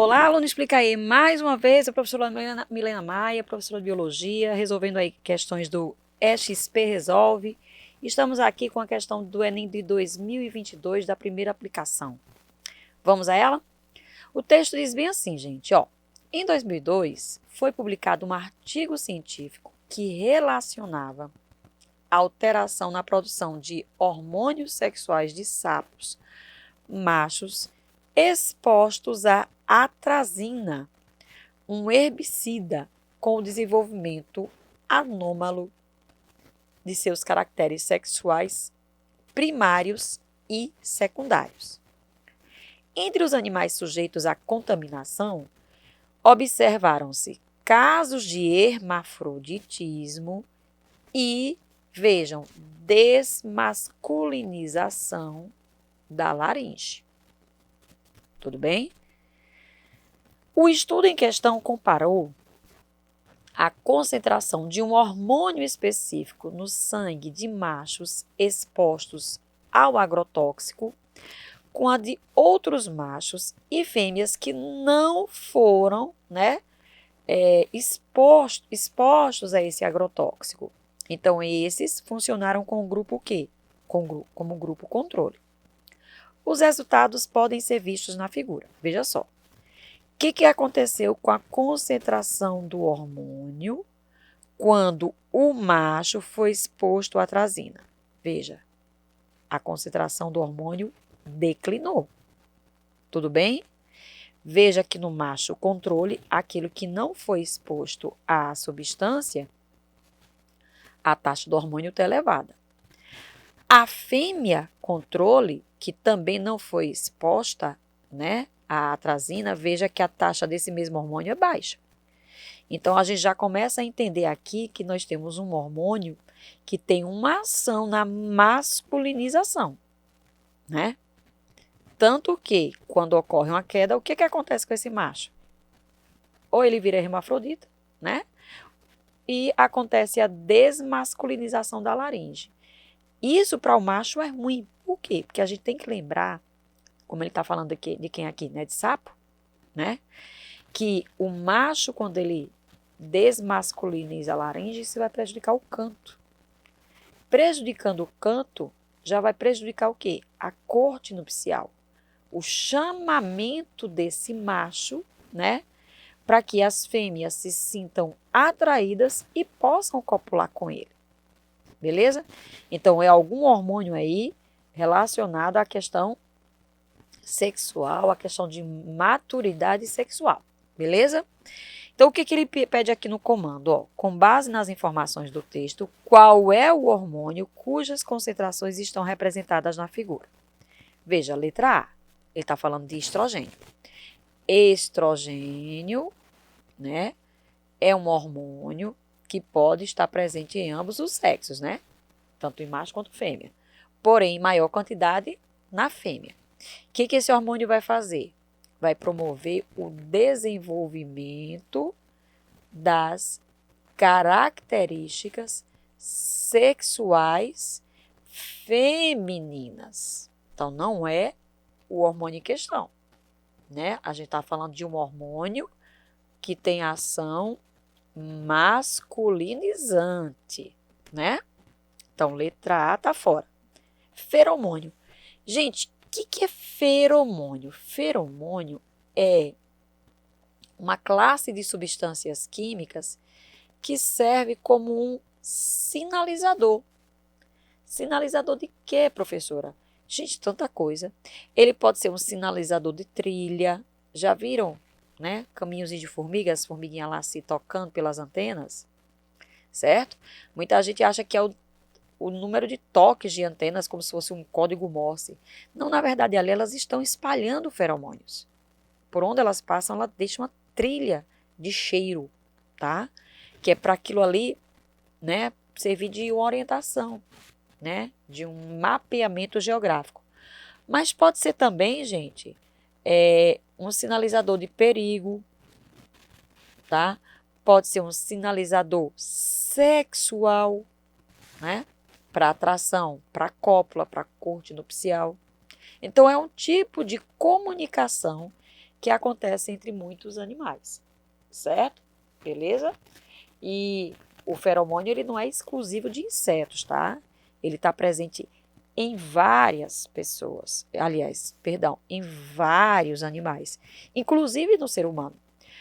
Olá, aluno, explica aí mais uma vez a professora Milena Maia, professora de Biologia, resolvendo aí questões do EXP Resolve. Estamos aqui com a questão do Enem de 2022, da primeira aplicação. Vamos a ela? O texto diz bem assim, gente, ó. Em 2002, foi publicado um artigo científico que relacionava a alteração na produção de hormônios sexuais de sapos machos expostos à atrazina, um herbicida, com o desenvolvimento anômalo de seus caracteres sexuais primários e secundários. Entre os animais sujeitos à contaminação, observaram-se casos de hermafroditismo e, vejam, desmasculinização da laringe. Tudo bem? O estudo em questão comparou a concentração de um hormônio específico no sangue de machos expostos ao agrotóxico com a de outros machos e fêmeas que não foram, expostos a esse agrotóxico. Então, esses funcionaram com o grupo Q, como grupo controle. Os resultados podem ser vistos na figura. Veja só. O que aconteceu com a concentração do hormônio quando o macho foi exposto à atrazina? Veja, a concentração do hormônio declinou. Tudo bem? Veja que no macho controle, aquilo que não foi exposto à substância, a taxa do hormônio está elevada. A fêmea controle, que também não foi exposta, à atrazina, veja que a taxa desse mesmo hormônio é baixa. Então, a gente já começa a entender aqui que nós temos um hormônio que tem uma ação na masculinização, Tanto que, quando ocorre uma queda, o que acontece com esse macho? Ou ele vira hermafrodita, E acontece a desmasculinização da laringe. Isso para o macho é ruim. Por quê? Porque a gente tem que lembrar, como ele está falando aqui, de quem aqui, de sapo, que o macho, quando ele desmasculiniza a laringe, isso vai prejudicar o canto. Prejudicando o canto, já vai prejudicar o quê? A corte nupcial. O chamamento desse macho, para que as fêmeas se sintam atraídas e possam copular com ele. Beleza? Então, é algum hormônio aí relacionado à questão sexual, à questão de maturidade sexual. Beleza? Então, o que ele pede aqui no comando? Ó, com base nas informações do texto, qual é o hormônio cujas concentrações estão representadas na figura? Veja, a letra A. Ele está falando de estrogênio. Estrogênio, é um hormônio que pode estar presente em ambos os sexos, Tanto em macho quanto fêmea. Porém, em maior quantidade na fêmea. O que esse hormônio vai fazer? Vai promover o desenvolvimento das características sexuais femininas. Então, não é o hormônio em questão, A gente está falando de um hormônio que tem ação masculinizante, Então, letra A está fora. Feromônio. Gente, o que é feromônio? Feromônio é uma classe de substâncias químicas que serve como um sinalizador. Sinalizador de quê, professora? Gente, tanta coisa. Ele pode ser um sinalizador de trilha. Já viram, caminhos de formiga, as formiguinhas lá se tocando pelas antenas? Certo? Muita gente acha que é o número de toques de antenas como se fosse um código Morse. Não, na verdade, ali elas estão espalhando feromônios. Por onde elas passam, ela deixa uma trilha de cheiro, Que é para aquilo ali, servir de uma orientação, de um mapeamento geográfico. Mas pode ser também, gente, um sinalizador de perigo, Pode ser um sinalizador sexual, para atração, para cópula, para corte nupcial. Então, é um tipo de comunicação que acontece entre muitos animais, certo? Beleza? E o feromônio ele não é exclusivo de insetos, tá? Ele está presente em várias pessoas, aliás, perdão, em vários animais, inclusive no ser humano.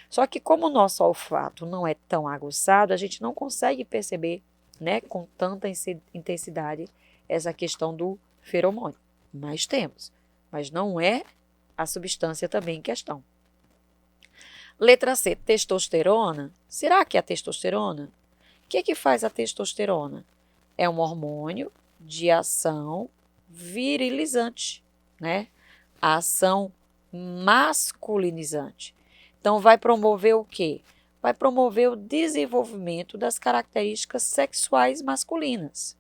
Só que como o nosso olfato não é tão aguçado, a gente não consegue perceber, né, com tanta intensidade essa questão do feromônio. Mas não é a substância também em questão. Letra C, testosterona. Será que é a testosterona? O que faz a testosterona? É um hormônio de ação virilizante, né? A ação masculinizante. Então, vai promover o quê? Vai promover o desenvolvimento das características sexuais masculinas.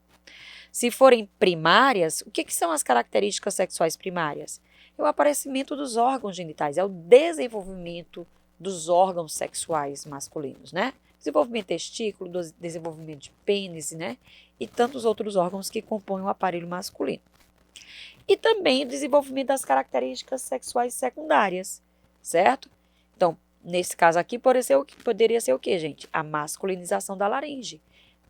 Se forem primárias, o que são as características sexuais primárias? É o aparecimento dos órgãos genitais, é o desenvolvimento dos órgãos sexuais masculinos, né? Desenvolvimento testículo, desenvolvimento de pênis, né? E tantos outros órgãos que compõem o aparelho masculino. E também o desenvolvimento das características sexuais secundárias, certo? Então, nesse caso aqui, poderia ser o quê, gente? A masculinização da laringe.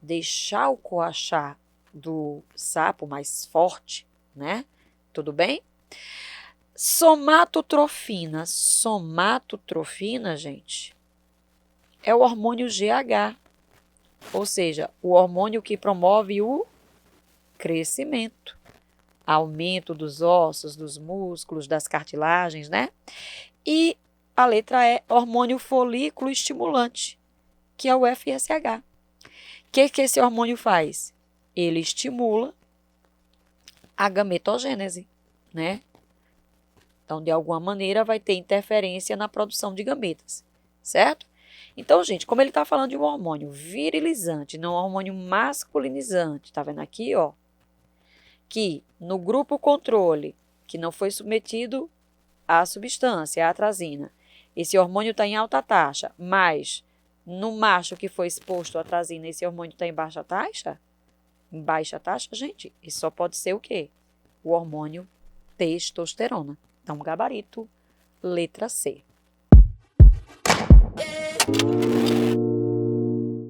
Deixar o coachar do sapo mais forte, né? Tudo bem? Somatotrofina. Somatotrofina, gente, é o hormônio GH, ou seja, o hormônio que promove o crescimento, aumento dos ossos, dos músculos, das cartilagens, né? E a letra E, hormônio folículo estimulante, que é o FSH. O que esse hormônio faz? Ele estimula a gametogênese, né? Então, de alguma maneira, vai ter interferência na produção de gametas, certo? Então, gente, como ele está falando de um hormônio virilizante, não um hormônio masculinizante, tá vendo aqui, ó? Que no grupo controle, que não foi submetido à substância, à atrazina, esse hormônio está em alta taxa, mas no macho que foi exposto à atrazina, esse hormônio está em baixa taxa? Em baixa taxa, gente, isso só pode ser o quê? O hormônio testosterona. Então, gabarito, letra C.